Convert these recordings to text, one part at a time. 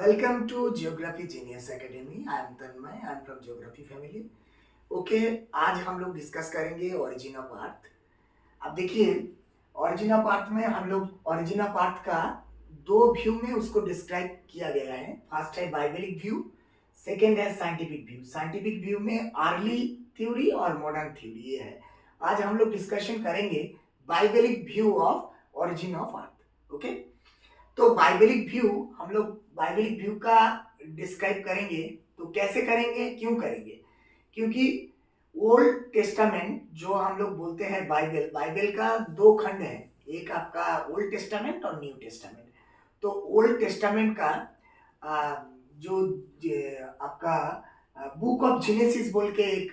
Welcome to Geography Genius Academy. I am Tanmay. I am from Geography family. Okay आज हम लोग discuss करेंगे origin of अर्थ। अब देखिए, ओरिजिन ऑफ अर्थ में हम लोग ओरिजिन ऑफ अर्थ का दो व्यू में उसको डिस्क्राइब किया गया है। फर्स्ट है बाइबलिक व्यू, सेकेंड है साइंटिफिक व्यू। साइंटिफिक व्यू में अर्ली थ्योरी और मॉडर्न थ्योरी ये है। आज हम लोग डिस्कशन करेंगे biblical view of origin of earth. Okay, तो बाइबलिक व्यू हम लोग बाइबलिक व्यू का डिस्क्राइब करेंगे। तो कैसे करेंगे, क्यों करेंगे? क्योंकि ओल्ड टेस्टामेंट जो हम लोग बोलते हैं बाइबल, बाइबल का दो खंड है, एक आपका ओल्ड टेस्टामेंट और न्यू टेस्टामेंट। तो ओल्ड टेस्टामेंट का जो आपका बुक ऑफ जेनेसिस बोल के एक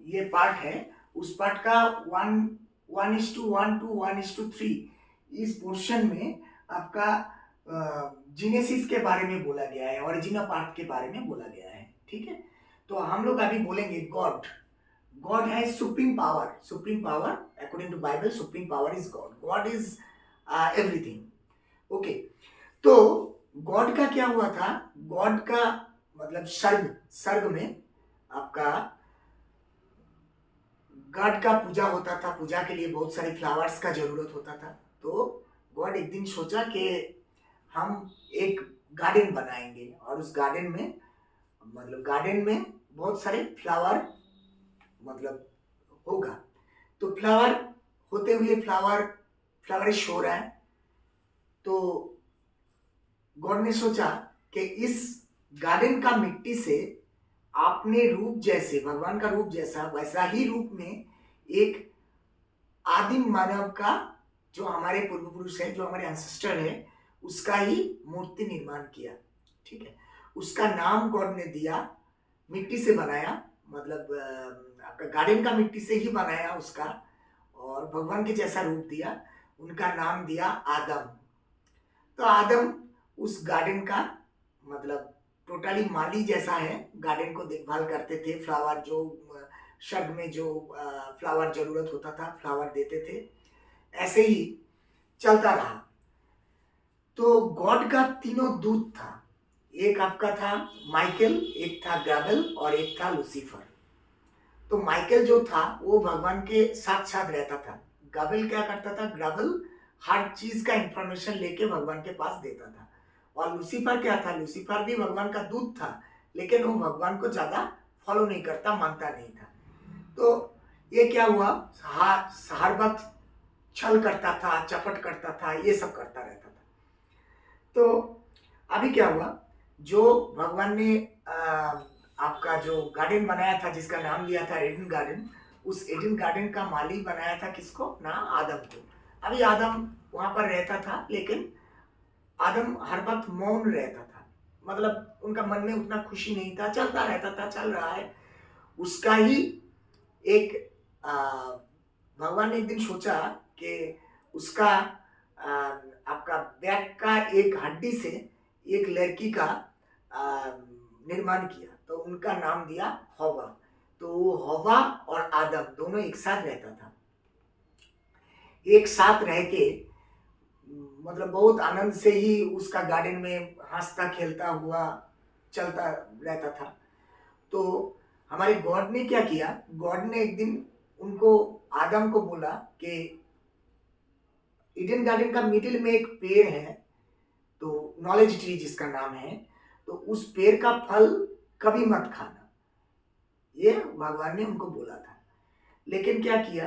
ये पार्ट है, उस पार्ट का 1:1 टू 1:3 इस पोर्शन में आपका जीनेसिस के बारे में बोला गया है, ओरिजिन ऑफ अर्थ के बारे में बोला गया है। ठीक है, तो हम लोग अभी बोलेंगे गॉड। गॉड है supreme power. Supreme power according to Bible, supreme power is God. God is everything. Okay, तो गॉड का क्या हुआ था? गॉड का मतलब स्वर्ग, स्वर्ग में आपका गॉड का पूजा होता था। पूजा के लिए बहुत सारे फ्लावर्स का जरूरत होता था। तो गॉड एक दिन सोचा कि हम एक गार्डन बनाएंगे और उस गार्डन में गार्डन में बहुत सारे फ्लावर मतलब होगा। तो फ्लावर होते हुए फ्लावरिश हो रहा है। तो गॉड ने सोचा कि इस गार्डन का मिट्टी से अपने रूप जैसे, भगवान का रूप जैसा, वैसा ही रूप में एक आदिम मानव का, जो हमारे पूर्व पुरुष है, जो हमारे एंसेस्टर है, उसका ही मूर्ति निर्माण किया। ठीक है, उसका नाम गॉड ने दिया, मिट्टी से बनाया, आपका गार्डन का मिट्टी से ही बनाया उसका, और भगवान के जैसा रूप दिया। उनका नाम दिया आदम। तो आदम उस गार्डन का टोटली माली जैसा है, गार्डन को देखभाल करते थे। फ्लावर जो शर्ट में जो फ्लावर जरूरत होता था, फ्लावर देते थे। ऐसे ही चलता रहा। तो गॉड का तीनों दूत था। एक आपका था माइकल, एक था गैब्रियल और एक था लूसीफर। तो माइकल जो था वो भगवान के साथ साथ रहता था। गैब्रियल क्या करता था? गैब्रियल हर चीज का इंफॉर्मेशन लेके भगवान के पास देता था। और लूसीफर क्या था? लूसीफर भी भगवान का दूत था, लेकिन वो भगवान को ज्यादा फॉलो नहीं करता, मानता नहीं था। तो ये क्या हुआ, हर वक्त छल करता था, चपट करता था, ये सब करता रहता था। तो अभी क्या हुआ, जो भगवान ने आपका जो गार्डन बनाया था, जिसका नाम दिया था एडन गार्डन, उस एडन गार्डन का माली बनाया था किसको? ना आदम को। अभी आदम वहां पर रहता था, लेकिन आदम हर वक्त मौन रहता था। उनका मन में उतना खुशी नहीं था, चलता रहता था, चल रहा है उसका ही। एक भगवान ने एक दिन सोचा कि उसका आपका बैक का एक हड्डी से एक लड़की का निर्माण किया। तो उनका नाम दिया हवा। तो हवा और आदम दोनों एक साथ रहता था। एक साथ रह के बहुत आनंद से ही उसका गार्डन में हंसता खेलता हुआ चलता रहता था। तो हमारे गॉड ने क्या किया? गॉड ने एक दिन उनको, आदम को बोला कि ईडन गार्डन का मिडिल में एक पेड़ है, तो नॉलेज ट्री जिसका नाम है, तो उस पेड़ का फल कभी मत खाना, ये भगवान ने उनको बोला था। लेकिन क्या किया,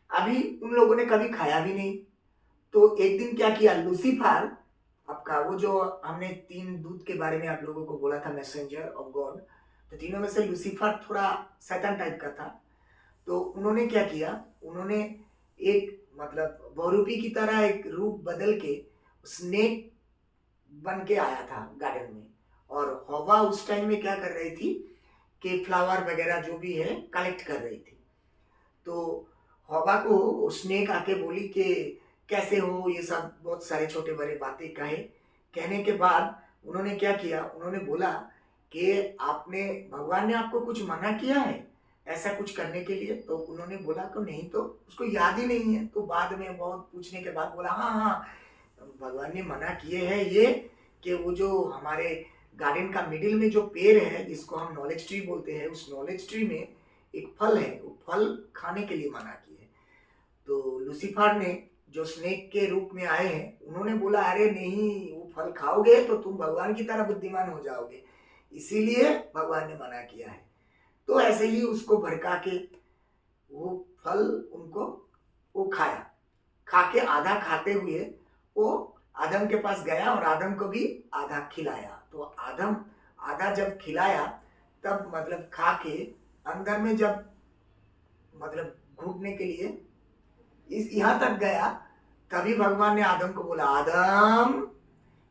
अभी उन लोगों ने कभी खाया भी नहीं। तो एक दिन क्या किया, लूसीफर, आपका वो जो हमने तीन दूत के बारे में आप लोगों को बोला था, मैसेंजर ऑफ गॉड, तो तीनों में से लूसीफर थोड़ा शैतान टाइप का था। तो उन्होंने क्या किया, उन्होंने एक बहुरूपी की तरह एक रूप बदल के स्नेक बन के आया था गार्डन में। और हवा उस टाइम में क्या कर रही थी कि फ्लावर वगैरह जो भी है कलेक्ट कर रही थी। तो हवा को स्नेक आके बोली कि कैसे हो, ये सब बहुत सारे छोटे बड़े बातें कहे। कहने के बाद उन्होंने क्या किया, उन्होंने बोला कि आपने, भगवान ने आपको कुछ मना किया है ऐसा कुछ करने के लिए? तो उन्होंने बोला तो नहीं, तो उसको याद ही नहीं है। तो बाद में बहुत पूछने के बाद बोला हाँ हाँ, भगवान ने मना किए हैं ये कि वो जो हमारे गार्डन का मिडिल में जो पेड़ है जिसको हम नॉलेज ट्री बोलते हैं, उस नॉलेज ट्री में एक फल है, वो फल खाने के लिए मना किए है। तो लूसीफर ने जो स्नेक के रूप में आए हैं, उन्होंने बोला अरे नहीं, वो फल खाओगे तो तुम भगवान की तरह बुद्धिमान हो जाओगे, इसीलिए भगवान ने मना किया है। तो ऐसे ही उसको भड़का के वो फल उनको वो खाया, खा के आधा खाते हुए वो आदम के पास गया और आदम को भी आधा खिलाया। तो आदम आधा जब खिलाया तब मतलब खा के अंदर में जब मतलब घुटने के लिए इस यहाँ तक गया, तभी भगवान ने आदम को बोला आदम,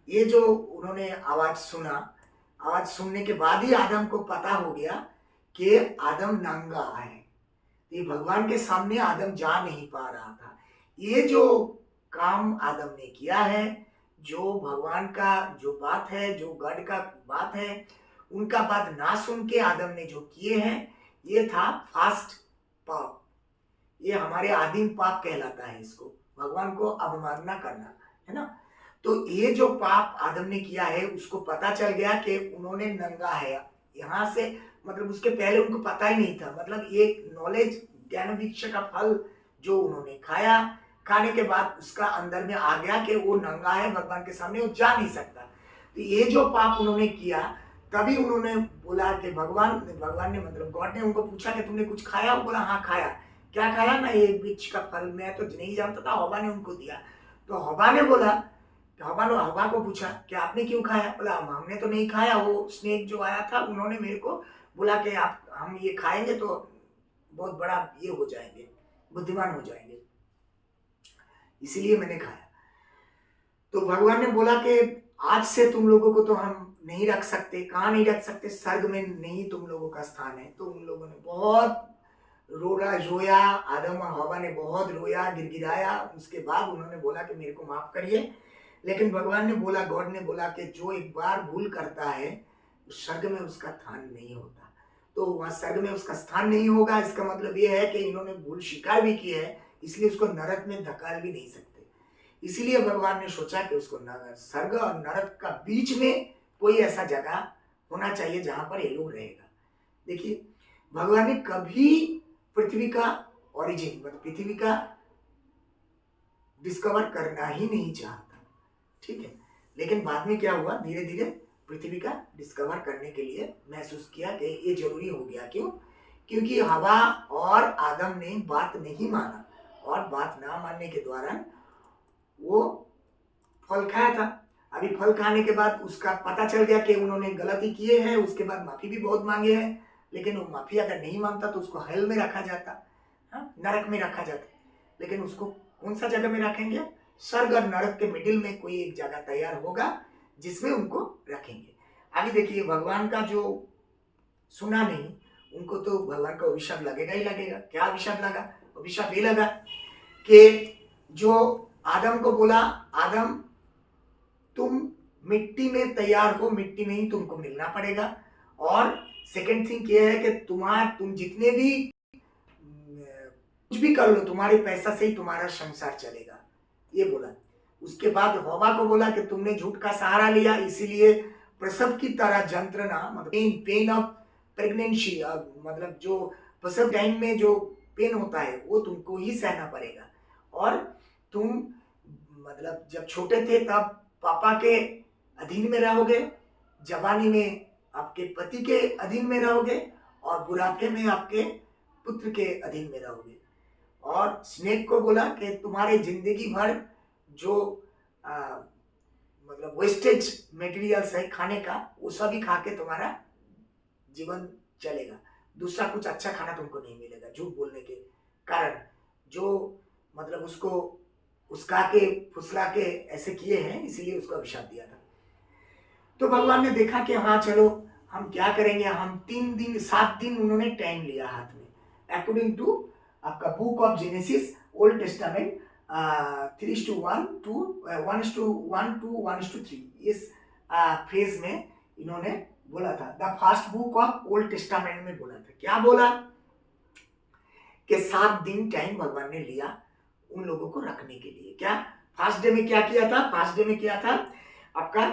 ये जो उन्होंने आवाज सुना, आवाज सुनने के बाद ही आदम को पता हो गया कि आदम नंगा है। ये भगवान के सामने आदम जा नहीं पा रहा था। ये जो काम आदम ने किया है, जो भगवान का जो बात है, जो गॉड का बात है, उनका बात ना सुन के आदम ने जो किए हैं, ये था फास्ट पाप। ये हमारे आदिम पाप कहलाता है, इसको भगवान को अवमानना करना, है ना। तो ये जो पाप आदम ने किया है, उसको पता चल गया कि उन्होंने नंगा है यहाँ से, मतलब उसके पहले उनको पता ही नहीं था। मतलब एक नॉलेज ज्ञान वृक्ष का फल जो उन्होंने खाया, खाने के बाद उसका अंदर में आ गया कि वो नंगा है, भगवान के सामने वो जा नहीं सकता। तो ये जो पाप उन्होंने किया, तभी उन्होंने बोला कि भगवान ने मतलब गॉड ने उनको पूछा कि तुमने कुछ खाया? वो बोला हाँ खाया। क्या खाया? ना ये वृक्ष का फल, मैं तो नहीं जानता था, हवा ने उनको दिया। तो हवा ने बोला, हवा को पूछा कि आपने क्यों खाया? बोला हमने तो नहीं खाया, वो स्नेक जो आया था उन्होंने मेरे को बोला कि आप हम ये खाएंगे तो बहुत बड़ा ये हो जाएंगे, बुद्धिमान हो जाएंगे, इसीलिए मैंने खाया। तो भगवान ने बोला कि आज से तुम लोगों को तो हम नहीं रख सकते। कहाँ नहीं रख सकते? स्वर्ग में नहीं तुम लोगों का स्थान है। तो उन लोगों ने बहुत रोया, आदम और हवा ने बहुत रोया, गिड़गिड़ाया। उसके बाद उन्होंने बोला कि मेरे को माफ करिए। लेकिन भगवान ने बोला, गॉड ने बोला कि जो एक बार भूल करता है, स्वर्ग में उसका स्थान नहीं होता। तो वहां स्वर्ग में उसका स्थान नहीं होगा, इसका मतलब ये है कि इन्होंने भूल स्वीकार भी की है, इसलिए उसको नरक में धकाल भी नहीं सकते। इसीलिए भगवान ने सोचा कि उसको स्वर्ग और नरक का बीच में कोई ऐसा जगह होना चाहिए जहां पर ये लोग रहेगा। देखिए, भगवान ने कभी पृथ्वी का ओरिजिन, मतलब पृथ्वी का डिस्कवर करना ही नहीं चाहता, ठीक है। लेकिन बाद में क्या हुआ, धीरे धीरे पृथ्वी का डिस्कवर करने के लिए महसूस किया कि ये जरूरी हो गया। क्यों? क्योंकि हवा और आदम ने बात नहीं माना, और बात ना मानने के दौरान वो फल खाया था। अभी फल खाने के बाद उसका पता चल गया कि उन्होंने गलती किए हैं, उसके बाद माफी भी बहुत मांगे हैं। लेकिन वो माफी अगर नहीं मांगता तो उसको हेल में रखा जाता, नरक में रखा जाता। लेकिन उसको कौन सा जगह में रखेंगे? स्वर्ग और नरक के मिडिल में कोई एक जगह तैयार होगा जिसमें उनको रखेंगे। अभी देखिए, भगवान का जो सुना नहीं, उनको तो भगवान का अभिशाप लगेगा ही लगेगा। क्या अभिशाप लगा? अभिशाप ये लगा कि जो आदम को बोला, आदम तुम मिट्टी में तैयार हो, मिट्टी में ही तुमको मिलना पड़ेगा। और सेकंड थिंग ये है कि तुम जितने भी कुछ भी कर लो, तुम्हारे पैसा से ही तुम्हारा संसार चलेगा, ये बोला। उसके बाद हवा को बोला कि तुमने झूठ का सहारा लिया, इसीलिए प्रसव की तरह जंत्रणा, मतलब पेन ऑफ प्रेगनेंसी, मतलब जो प्रसव टाइम में जो पेन होता है वो तुमको ही सहना पड़ेगा। और तुम मतलब जब छोटे थे तब पापा के अधीन में रहोगे, जवानी में आपके पति के अधीन में रहोगे, और बुढ़ापे में आपके पुत्र के अधीन में रहोगे। और स्नेक को बोला कि तुम्हारे जिंदगी भर जो मतलब वेस्टेज मटेरियल्स है खाने का, वो सभी खा के तुम्हारा जीवन चलेगा, दूसरा कुछ अच्छा खाना तुमको नहीं मिलेगा, झूठ बोलने के कारण। जो मतलब उसको उसका के फुसला के ऐसे किए हैं, इसीलिए उसको अभिशाप दिया था। तो भगवान ने देखा कि हाँ चलो हम क्या करेंगे, हम 7 दिन उन्होंने टाइम लिया हाथ में। अकॉर्डिंग टू आपका book of genesis, old testament 3:1 to 1:1 to 1:3, इस फ्रेज में इन्होंने बोला था। The first book of old testament में बोला था, क्या बोला कि 7 दिन टाइम भगवान ने लिया उन लोगों को रखने के लिए। क्या फर्स्ट डे में क्या किया था? फर्स्ट डे में किया था आपका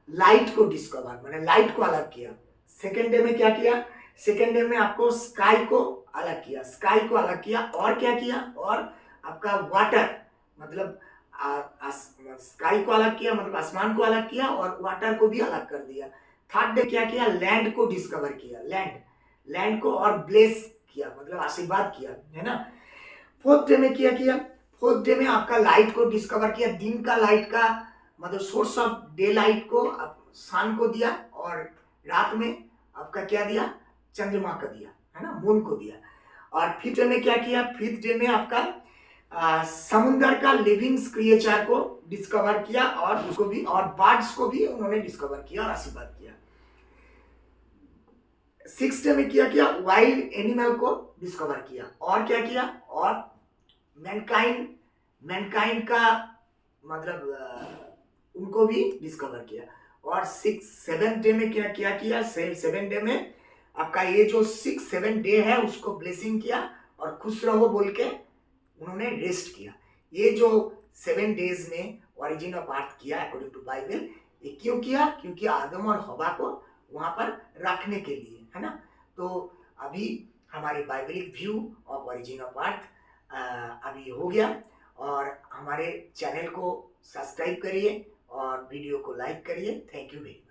लाइट को डिस्कवर, मैंने लाइट को अलग किया। सेकेंड डे में क्या किया, सेकेंड डे में आपको स्काई को अलग किया, स्काई को अलग किया, और क्या किया, और आपका वाटर मतलब स्काई को अलग किया, मतलब आसमान को अलग किया, और वाटर को भी अलग कर दिया। थर्ड डे क्या किया, लैंड को डिस्कवर किया, लैंड लैंड को और ब्लेस किया, मतलब आशीर्वाद किया, है ना। फोर्थ डे में क्या किया, फोर्थ डे में आपका लाइट को डिस्कवर किया, दिन का लाइट का मतलब सोर्स ऑफ डे लाइट को सन को दिया, और रात में आपका क्या दिया, चंद्रमा का दिया, है ना, मून को दिया। और फिफ्थ डे में क्या किया, फिफ्थ डे में आपका समुद्र का लिविंग क्रिएचर को डिस्कवर किया, और उसको भी, और बर्ड्स को भी उन्होंने डिस्कवर किया और आशीर्वाद किया। सिक्स डे में क्या किया, वाइल्ड एनिमल को डिस्कवर किया, और क्या किया, और मैनकाइंड मैनकाइंड का मतलब उनको भी डिस्कवर किया। और सेवेंथ डे में क्या किया, सेवन डे में आपका ये जो 6-7 डे है उसको ब्लेसिंग किया, और खुश रहो बोल के उन्होंने रेस्ट किया। ये जो 7 डेज में ओरिजिन ऑफ अर्थ किया अकॉर्डिंग टू बाइबल, ये क्यों किया, क्योंकि आदम और हवा को वहां पर रखने के लिए, है ना। तो अभी हमारे biblical view of origin of earth अभी हो गया, और हमारे चैनल को सब्सक्राइब करिए और वीडियो को लाइक करिए। Thank you very much.